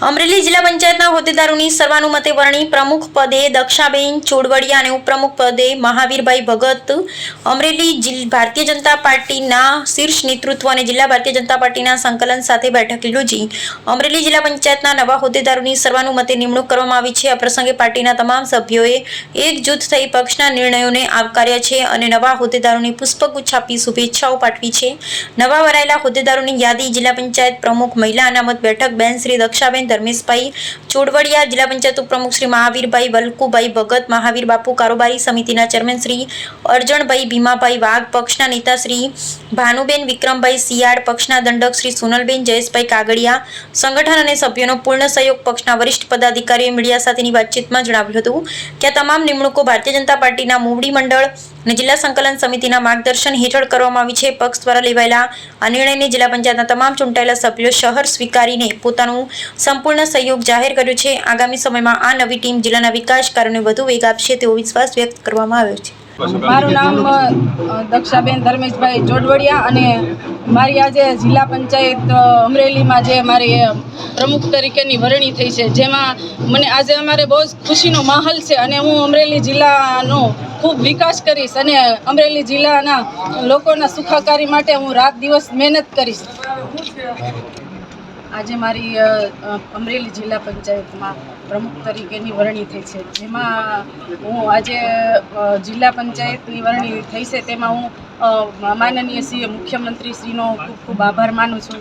અમરેલી જિલ્લા પંચાયતના હોદ્દેદારોની સર્વાનુમતે વરણી પ્રમુખ પદે દક્ષાબેન ચોડવડિયા અને ઉપપ્રમુખ પદે મહાવીરભાઈ ભગત અમરેલી ભારતીય જનતા પાર્ટીના શીર્ષ નેતૃત્વ અને જિલ્લા ભારતીય જનતા પાર્ટીના સંકલન સાથે બેઠક યોજી અમરેલી જિલ્લા પંચાયતના નવા હોદ્દેદારોની સર્વાનુમતે નિમણૂક કરવામાં આવી છે। આ પ્રસંગે પાર્ટીના તમામ સભ્યોએ એકજૂથ થઈ પક્ષના નિર્ણયોને આવકાર્યા છે અને નવા હોદ્દેદારોને પુષ્પગુચ્છ આપી શુભેચ્છાઓ પાઠવી છે। નવા વરાયેલા હોદ્દેદારોની યાદી જિલ્લા પંચાયત પ્રમુખ મહિલા અનામત બેઠક બેન શ્રી દક્ષાબેન ધર્મેશભાઈ ચોડવડિયા, જિલ્લા પંચાયત ઉપપ્રમુખ શ્રી મહાવીરભાઈ વલ્કુભાઈ ભગત, મહાવીર બાપુ કારોબારી સમિતિના ચેરમેન શ્રી અરજણભાઈ ભીમાભાઈ વાઘ, પક્ષના નેતા શ્રી ભાનુબેન વિક્રમભાઈ સિયાડ, પક્ષના દંડક શ્રી સોનલબેન જયેશભાઈ કાગડિયા, સંગઠન અને સભ્યોનો પૂર્ણ સહયોગ પક્ષના વરિષ્ઠ પદાધિકારીઓએ મીડિયા સાથેની વાતચીતમાં જણાવ્યું હતું કે આ તમામ નિમણૂકો ભારતીય જનતા પાર્ટીના મોવડી મંડળ અને જિલ્લા સંકલન સમિતિના માર્ગદર્શન હેઠળ કરવામાં આવી છે। પક્ષ દ્વારા લેવાયેલા આ નિર્ણયને જિલ્લા પંચાયતના તમામ ચૂંટાયેલા સભ્યો શહેર સ્વીકારીને પોતાનું સંપૂર્ણ સહયોગ જાહેર કર્યો છે। આગામી સમયમાં આ નવી ટીમ જિલ્લાના વિકાસ કાર્યોને વધુ વેગ આપશે તેવો વિશ્વાસ વ્યક્ત કરવામાં આવ્યો છે। મારું નામ દક્ષાબેન ધર્મેશભાઈ ચોડવડિયા અને મારી આજે જિલ્લા પંચાયત અમરેલીમાં જે મારી પ્રમુખ તરીકેની વરણી થઈ છે, જેમાં મને આજે અમારે બહુ જ ખુશીનો માહોલ છે અને હું અમરેલી જિલ્લાનો ખૂબ વિકાસ કરીશ અને અમરેલી જિલ્લાના લોકોના સુખાકારી માટે હું રાત દિવસ મહેનત કરીશ। આજે મારી અમરેલી જિલ્લા પંચાયતમાં પ્રમુખ તરીકેની વરણી થઈ છે, જેમાં હું આજે જિલ્લા પંચાયતની વરણી થઈ છે તેમાં હું માનનીય શ્રી મુખ્યમંત્રી શ્રીનો ખૂબ ખૂબ આભાર માનું છું।